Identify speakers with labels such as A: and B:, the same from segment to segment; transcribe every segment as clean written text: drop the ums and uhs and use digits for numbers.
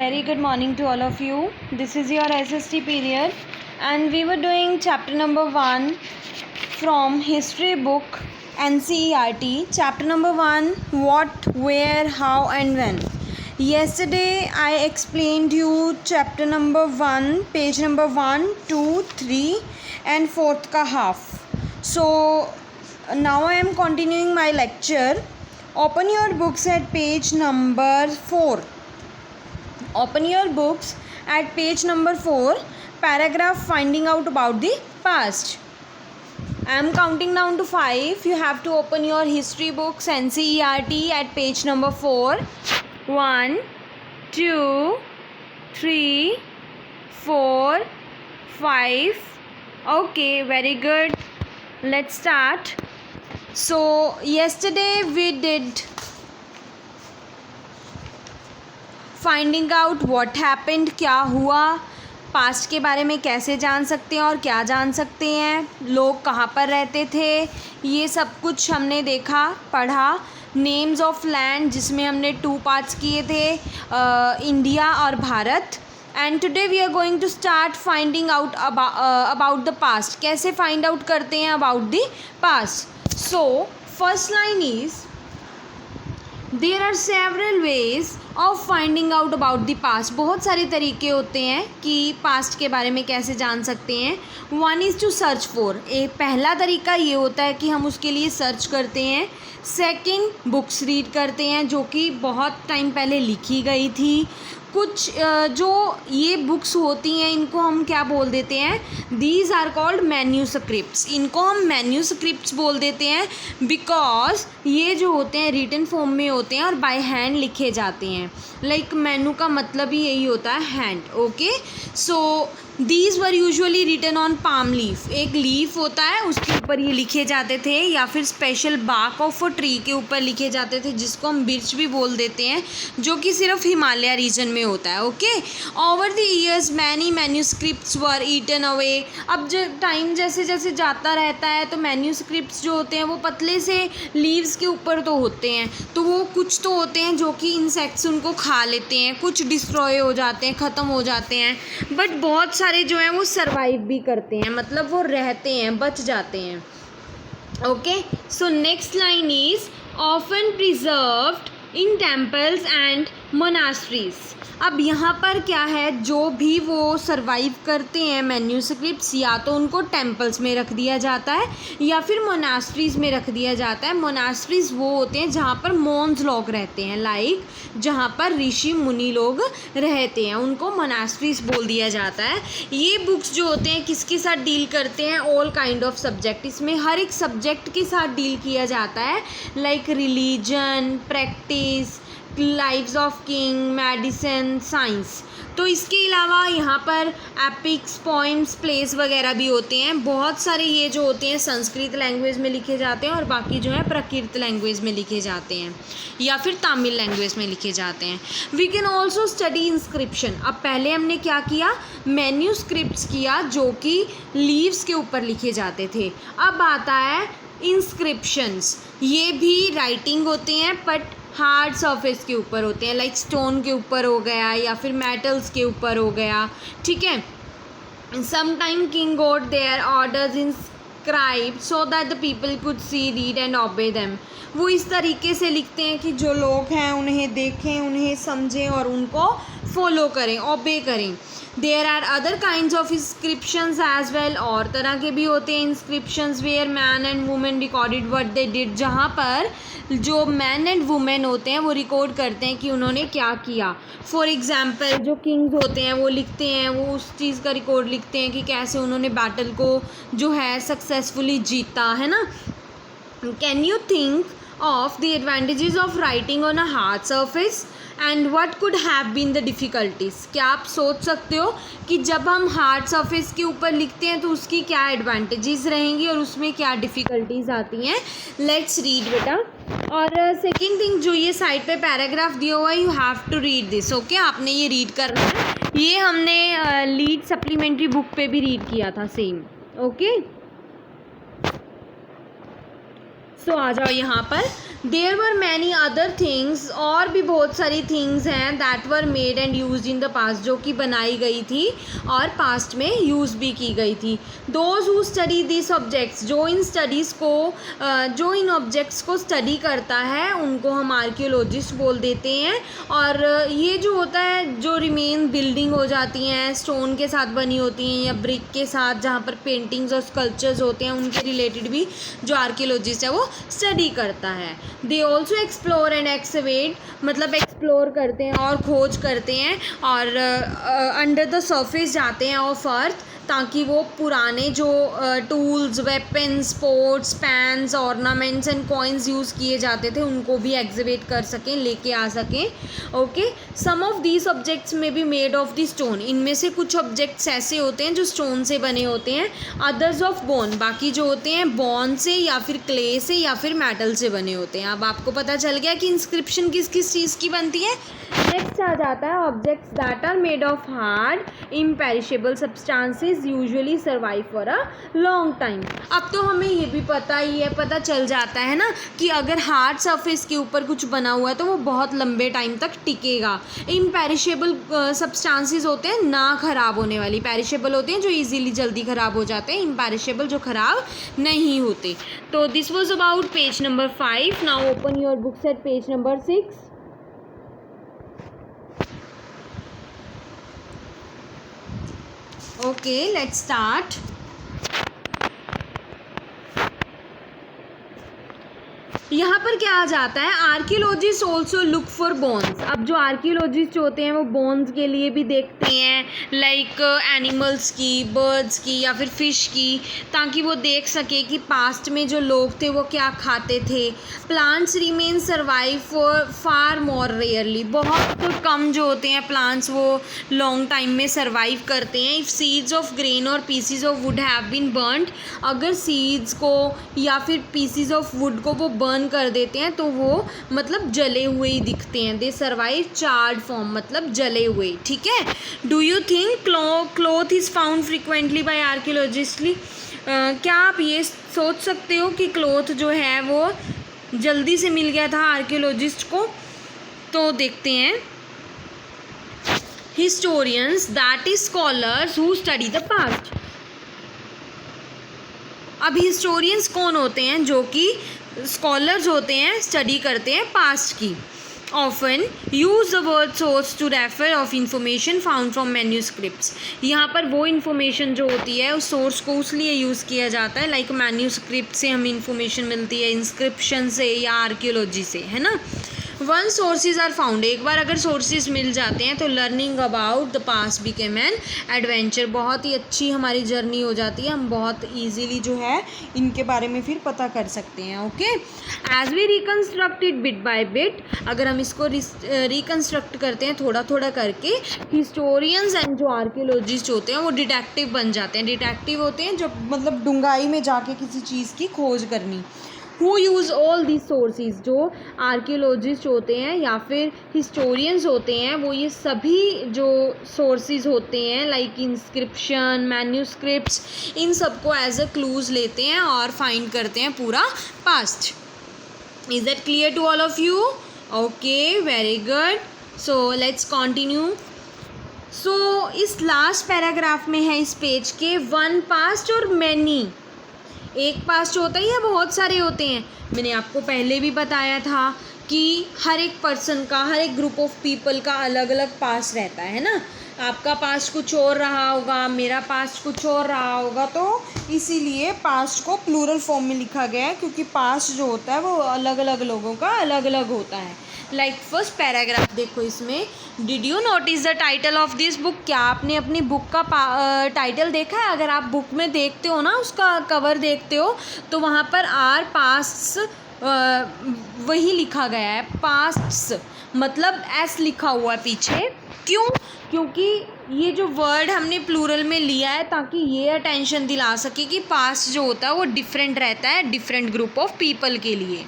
A: Very good morning to all of you. This is your SST period, and we were doing chapter number 1 from history book NCERT. Chapter number 1, what, where, how and when. Yesterday I explained you chapter number 1, page number 1, 2, 3 and 4th ka half. So now I am continuing my lecture. Open your books at page number 4. Open your books at page number 4, paragraph finding out about the past. I am counting down to 5. You have to open your history books NCERT at page number 4. 1, 2, 3, 4, 5. Okay, very good. Let's start. So yesterday we did finding out what happened, क्या हुआ, past के बारे में कैसे जान सकते हैं और क्या जान सकते हैं, लोग कहाँ पर रहते थे, ये सब कुछ हमने देखा पढ़ा. नेम्स ऑफ लैंड जिसमें हमने 2 पार्ट्स किए थे, इंडिया और Bharat. And today we are going to start finding out about the past. कैसे फाइंड आउट करते हैं about the past. So first line is there are several ways of finding out about the past. बहुत सारे तरीके होते हैं कि past के बारे में कैसे जान सकते हैं. 1 इज़ टू सर्च फॉर. पहला तरीका ये होता है कि हम उसके लिए सर्च करते हैं. सेकंड, बुक्स रीड करते हैं जो कि बहुत टाइम पहले लिखी गई थी. कुछ जो ये बुक्स होती हैं इनको हम क्या बोल देते हैं, दीज आर कॉल्ड मैन्यूस्क्रिप्ट्स. इनको हम मैन्यूस्क्रिप्ट्स बोल देते हैं बिकॉज ये जो होते हैं रिटन फॉर्म में होते हैं और बाय हैंड लिखे जाते हैं. लाइक मैन्यू का मतलब ही यही होता है hand. Okay, so these were usually written on palm leaf. एक लीफ होता है उसके ऊपर ये लिखे जाते थे, या फिर special bark of a tree के ऊपर लिखे जाते थे जिसको हम बिर्च भी बोल देते हैं, जो कि सिर्फ हिमालय रीजन में होता है. Okay, over the years many manuscripts were eaten away. अब जो टाइम जैसे जैसे जाता रहता है तो मैन्यूस्क्रिप्ट्स जो होते हैं वो पतले से लीव्स के ऊपर तो होते हैं, तो वो कुछ तो होते हैं जो कि इंसेक्ट्स उनको खा लेते हैं, कुछ डिस्ट्रॉय हो जाते हैं, ख़त्म हो जाते हैं, बट बहुत सारे जो हैं वो सरवाइव भी करते हैं, मतलब वो रहते हैं, बच जाते हैं. Okay, so next line is often preserved in temples and monasteries. अब यहाँ पर क्या है, जो भी वो सरवाइव करते हैं मैन्यूस्क्रिप्ट्स, या तो उनको टेम्पल्स में रख दिया जाता है या फिर मोनास्ट्रीज़ में रख दिया जाता है. मोनास्ट्रीज़ वो होते हैं जहाँ पर मोन्स लोग रहते हैं, लाइक जहाँ पर ऋषि मुनि लोग रहते हैं, उनको मोनास्ट्रीज़ बोल दिया जाता है. ये बुक्स जो होते हैं किसके साथ डील करते हैं, ऑल काइंड ऑफ सब्जेक्ट. इसमें हर एक सब्जेक्ट के साथ डील किया जाता है, like religion, practice, lives of king, medicine, science. तो इसके अलावा यहाँ पर एपिक्स, पोइम्स, प्लेस वगैरह भी होते हैं. बहुत सारे ये जो होते हैं संस्कृत लैंग्वेज में लिखे जाते हैं और बाकी जो है प्राकृत लैंग्वेज में लिखे जाते हैं या फिर तमिल लैंग्वेज में लिखे जाते हैं. We can also study inscription. अब पहले हमने क्या किया, मैन्यूस्क्रिप्ट्स किया जो कि लीव्स के ऊपर लिखे जाते थे. अब आता है इंस्क्रिप्शंस. ये भी राइटिंग होते हैं बट हार्ड सरफेस के ऊपर होते हैं, लाइक स्टोन के ऊपर हो गया या फिर मेटल्स के ऊपर हो गया. ठीक है, sometime king got there orders inscribed so that the people could see, read and ओबे देम. वो इस तरीके से लिखते हैं कि जो लोग हैं उन्हें देखें, उन्हें समझें और उनको फॉलो करें, ओबे करें. There are other kinds of inscriptions as well. और तरह के भी होते हैं inscriptions where men and women recorded what they did. जहाँ पर जो मैन एंड वुमेन होते हैं वो रिकॉर्ड करते हैं कि उन्होंने क्या किया. फॉर एग्जाम्पल जो किंग्स होते हैं वो लिखते हैं, वो उस चीज़ का रिकॉर्ड लिखते हैं कि कैसे उन्होंने बैटल को जो है सक्सेसफुली जीता, है ना. Can you think of the advantages of writing on a hard surface and what could have been the difficulties. क्या आप सोच सकते हो कि जब हम हार्ड सरफेस के ऊपर लिखते हैं तो उसकी क्या एडवांटेजेस रहेंगी और उसमें क्या डिफ़िकल्टीज़ आती हैं. लेट्स रीड बेटा. और सेकंड थिंग, जो ये साइड पे पैराग्राफ दिया हुआ है, you have to read this. Okay, आपने ये रीड करना है. ये हमने लीड सप्लीमेंट्री बुक पे भी रीड किया था सेम. ओके, तो आ जाओ यहाँ पर। There were many other things, और भी बहुत सारी थिंग्स हैं that were made and use in the past, जो कि बनाई गई थी और पास्ट में यूज़ भी की गई थी। Those who study this objects, जो इन स्टडीज़ को जो इन ऑब्जेक्ट्स को स्टडी करता है उनको हम आर्कियोलॉजिस्ट बोल देते हैं। और ये जो होता है, जो रिमेन बिल्डिंग हो जाती हैं स्टोन के साथ बनी होती हैं या ब्रिक के साथ, जहाँ पर पेंटिंग्स और स्कल्पचर्स होते हैं, उनके रिलेटेड भी जो आर्कियोलॉजिस्ट है वो स्टडी करता है। दे ऑल्सो एक्सप्लोर एंड एक्सवेट, मतलब एक्सप्लोर करते हैं और खोज करते हैं और अंडर द सरफेस जाते हैं ऑफ अर्थ, ताकि वो पुराने जो tools, weapons, pots, pans, ornaments and coins use किए जाते थे उनको भी एग्जिबिट कर सकें, लेके आ सकें। Okay, some of these objects में be made of the stone, इनमें से कुछ ऑब्जेक्ट्स ऐसे होते हैं जो स्टोन से बने होते हैं। अदर्स ऑफ बोन, बाकी जो होते हैं बोन से या फिर क्ले से या फिर मेटल से बने होते हैं। अब आपको पता चल गया कि इंस्क्रिप्शन किस किस चीज़ की बनती है। नेक्स्ट आ जाता है objects that are made of hard imperishable substances usually survive for a long time. अब तो हमें ये भी पता चल जाता है ना कि अगर हार्ड सरफेस के ऊपर कुछ बना हुआ है तो वो बहुत लंबे टाइम तक टिकेगा। इम्पेरिशेबल सब्सटेंसेस होते हैं ना ख़राब होने वाली, पेरिशेबल होते हैं जो इजीली जल्दी ख़राब हो जाते हैं, इम्पेरिशेबल जो ख़राब नहीं होते। तो this was about page number 5। Now open your books at page number 6। Okay, let's start. यहाँ पर क्या आ जाता है, archaeologist also look for bones. अब जो आर्कियोलॉजिस्ट होते हैं वो बोन्स के लिए भी देखते हैं, लाइक एनिमल्स की, बर्ड्स की या फिर फ़िश की, ताकि वो देख सके कि पास्ट में जो लोग थे वो क्या खाते थे। Plants remain survive for far more rarely, बहुत कम जो होते हैं प्लांट्स वो लॉन्ग टाइम में सर्वाइव करते हैं। इफ़ सीड्स ऑफ ग्रेन और pieces of wood have been burned, अगर सीड्स को या फिर पीसीज ऑफ वुड को वो बर्न कर देते हैं तो वो मतलब जले हुए ही दिखते हैं। दे सर्वाइव चार्ड फॉर्म, मतलब जले हुए, ठीक है। Do you think cloth is found frequently by archaeologists, क्या आप ये सोच सकते हो कि क्लॉथ जो है वो जल्दी से मिल गया था आर्कियोलॉजिस्ट को? तो देखते हैं, historians that is scholars who study the past. अब हिस्टोरियंस कौन होते हैं? जो कि स्कॉलर्स होते हैं, स्टडी करते हैं पास्ट की। Often use the word source to refer of information found from manuscripts. यहाँ पर वो इन्फॉर्मेशन जो होती है उस सोर्स को उसलिए यूज़ किया जाता है, लाइक मैन्यूस्क्रिप्ट से हमें इंफॉर्मेशन मिलती है, इंस्क्रिप्शन से या आर्कियोलॉजी से, है ना। वन सोर्सेज आर फाउंड, एक बार अगर सोर्सेज मिल जाते हैं तो learning about the past became an adventure, बहुत ही अच्छी हमारी जर्नी हो जाती है। हम बहुत ईजीली जो है इनके बारे में फिर पता कर सकते हैं। Okay, as we reconstruct it bit by bit, अगर हम इसको रिकन्स्ट्रक्ट करते हैं थोड़ा थोड़ा करके, हिस्टोरियंस एंड जो आर्कियोलॉजिस्ट होते हैं वो डिटेक्टिव बन जाते हैं। डिटेक्टिव होते हैं जो मतलब डूंगाई में जाके किसी चीज़ की खोज करनी। Who use all this sources, जो आर्कियोलॉजिस्ट होते हैं या फिर हिस्टोरियंस होते हैं वो ये सभी जो सोर्सेज होते हैं लाइक इंस्क्रिप्शन, मैन्यूस्क्रिप्ट्स, इन सबको एज अ क्लूज लेते हैं और फाइंड करते हैं पूरा past. Is that clear to all of you? Okay, very good. So let's continue. So इस लास्ट पैराग्राफ में है इस पेज के, वन पास्ट और मैनी, एक पास्ट होता है या बहुत सारे होते हैं? मैंने आपको पहले भी बताया था कि हर एक पर्सन का, हर एक ग्रुप ऑफ पीपल का अलग अलग पास्ट रहता है ना। आपका पास्ट कुछ और रहा होगा, मेरा पास्ट कुछ और रहा होगा, तो इसीलिए पास्ट को प्लूरल फॉर्म में लिखा गया है, क्योंकि पास्ट जो होता है वो अलग अलग लोगों का अलग अलग होता है। लाइक फर्स्ट पैराग्राफ देखो इसमें, did you notice the title of this book, क्या आपने अपनी बुक का टाइटल देखा है? अगर आप बुक में देखते हो ना, उसका कवर देखते हो, तो वहाँ पर आर पास्ट्स वही लिखा गया है, पास्ट्स मतलब एस लिखा हुआ है पीछे। क्यों? क्योंकि ये जो वर्ड हमने प्लूरल में लिया है ताकि ये अटेंशन दिला सके कि पास्ट जो होता है वो डिफरेंट रहता है डिफरेंट ग्रुप ऑफ पीपल के लिए।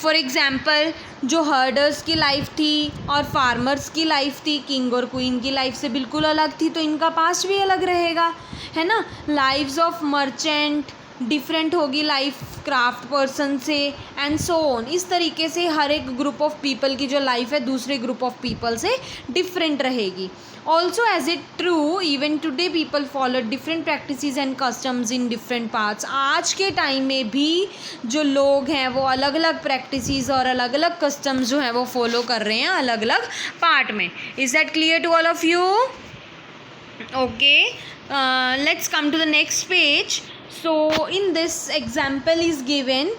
A: फॉर एग्ज़ाम्पल, जो हर्डर्स की लाइफ थी और फार्मर्स की लाइफ थी, किंग और क्वीन की लाइफ से बिल्कुल अलग थी, तो इनका पास्ट भी अलग रहेगा, है ना। लाइव्स ऑफ मर्चेंट, डिफरेंट होगी लाइफ क्राफ्ट पर्सन से, एंड सो ऑन। इस तरीके से हर एक ग्रुप ऑफ पीपल की जो लाइफ है दूसरे ग्रुप ऑफ पीपल से डिफरेंट रहेगी। Also as it true even today people follow different practices and customs in different parts. आज के टाइम में भी जो लोग हैं वो अलग अलग प्रैक्टिसेस और अलग अलग कस्टम्स जो हैं वो फॉलो कर रहे हैं अलग अलग पार्ट में। Is that clear to all of you? Okay, let's come to the next page. So in this example is given,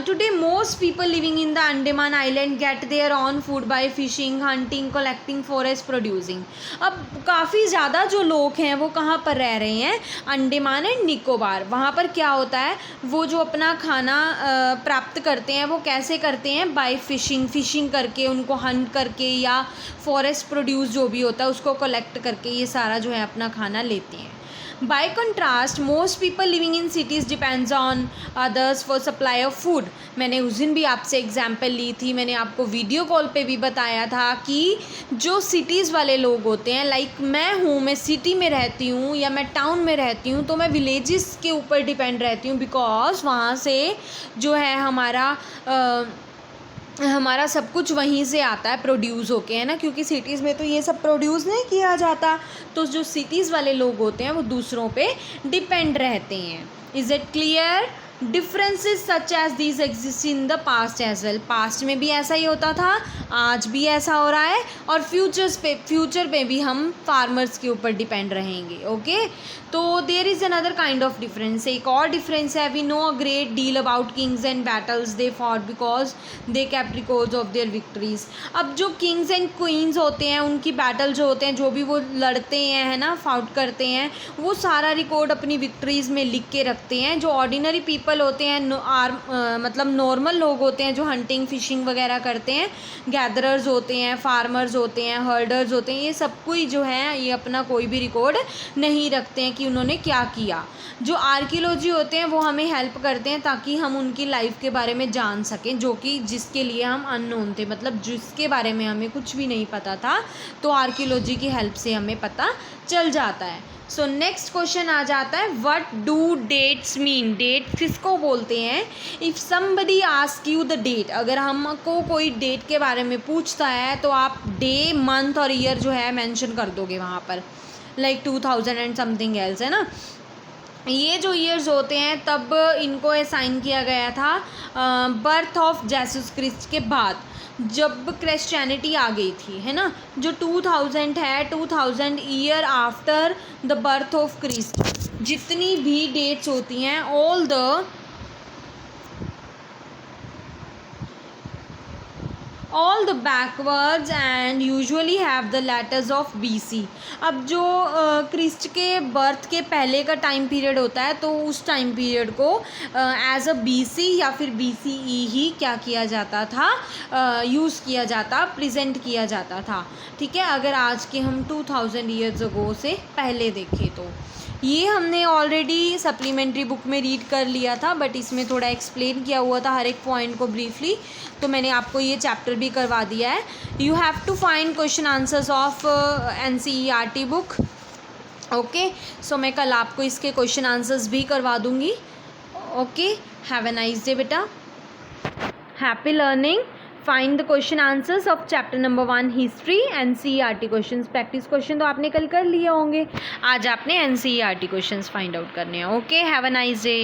A: today most people living in the Andaman Island get their own food by fishing, hunting, collecting, forest producing. अब काफ़ी ज़्यादा जो लोग हैं वो कहाँ पर रह रहे हैं? अंडमान एंड निकोबार। वहाँ पर क्या होता है, वो जो अपना खाना प्राप्त करते हैं वो कैसे करते हैं? बाय फिशिंग करके, उनको हंट करके, या फॉरेस्ट प्रोड्यूस जो भी होता है उसको कलेक्ट करके ये सारा जो है अपना खाना लेते हैं। By contrast, most people living in cities depends on others for supply of food. मैंने उस दिन भी आपसे एग्जाम्पल ली थी, मैंने आपको वीडियो कॉल पे भी बताया था कि जो सिटीज़ वाले लोग होते हैं, लाइक मैं सिटी में रहती हूँ या मैं टाउन में रहती हूँ, तो मैं विलेजेस के ऊपर डिपेंड रहती हूँ, बिकॉज वहाँ से जो है हमारा सब कुछ वहीं से आता है प्रोड्यूस होके, है ना, क्योंकि सिटीज़ में तो ये सब प्रोड्यूस नहीं किया जाता। तो जो सिटीज़ वाले लोग होते हैं वो दूसरों पे डिपेंड रहते हैं। Is it clear? Differences such as these exist in the past as well. Past में भी ऐसा ही होता था, आज भी ऐसा हो रहा है, और फ्यूचर पे भी हम फार्मर्स के ऊपर डिपेंड रहेंगे। ओके, तो there is another kind of difference. एक और डिफरेंस है, we know a great deal about kings and battles they fought because they kept records of their victories. अब जो किंग्स एंड क्वींस होते हैं उनकी बैटल जो होते हैं, जो भी वो लड़ते हैं, है ना, फाउट करते हैं, वो सारा रिकॉर्ड अपनी विक्ट्रीज़ में लिख के रखते हैं। जो ऑर्डिनरी पीपल होते हैं, मतलब नॉर्मल लोग होते हैं जो हंटिंग फिशिंग वगैरह करते हैं, गैदरर्स होते हैं, फार्मर्स होते हैं, हर्डर्स होते हैं, ये सब कोई जो है ये अपना कोई भी रिकॉर्ड नहीं रखते हैं कि उन्होंने क्या किया। जो आर्कियोलॉजी होते हैं वो हमें हेल्प करते हैं ताकि हम उनकी लाइफ के बारे में जान सकें, जो कि जिसके लिए हम अननोन थे, मतलब जिसके बारे में हमें कुछ भी नहीं पता था, तो आर्कियोलॉजी की हेल्प से हमें पता चल जाता है। सो नेक्स्ट क्वेश्चन आ जाता है, what do dates mean? Date किसको बोलते हैं? If somebody ask you the date, अगर हमको कोई डेट के बारे में पूछता है तो आप डे, मंथ और ईयर जो है मेंशन कर दोगे वहाँ पर, लाइक 2000 एंड समथिंग एल्स, है ना। ये जो ईयर्स होते हैं तब इनको असाइन किया गया था बर्थ ऑफ जेसस क्रिस्ट के बाद, जब क्रिश्चियनिटी आ गई थी, है ना। जो 2000 है, 2000 year after the birth of Christ. जितनी भी डेट्स होती हैं, all the backwards and usually have the letters of BC। अब जो क्रिस्ट के बर्थ के पहले का टाइम पीरियड होता है तो उस टाइम पीरियड को एज अ BC या फिर BCE ही क्या किया जाता था, यूज़ किया जाता, प्रेजेंट किया जाता था। ठीक है, अगर आज के हम 2000 ईयर्स अगो से पहले देखें तो ये हमने ऑलरेडी सप्लीमेंट्री बुक में रीड कर लिया था, बट इसमें थोड़ा एक्सप्लेन किया हुआ था हर एक पॉइंट को ब्रीफली, तो मैंने आपको ये चैप्टर भी करवा दिया है। You have to find question answers of NCERT book. Okay, so मैं कल आपको इसके क्वेश्चन आंसर्स भी करवा दूँगी। Okay, have a nice day बेटा, happy learning. Find the question answers of chapter number 1 history NCERT questions. Practice question तो आपने कल कर लिए होंगे, आज आपने NCERT क्वेश्चंस फाइंड आउट करने हैं। Okay, have a nice day.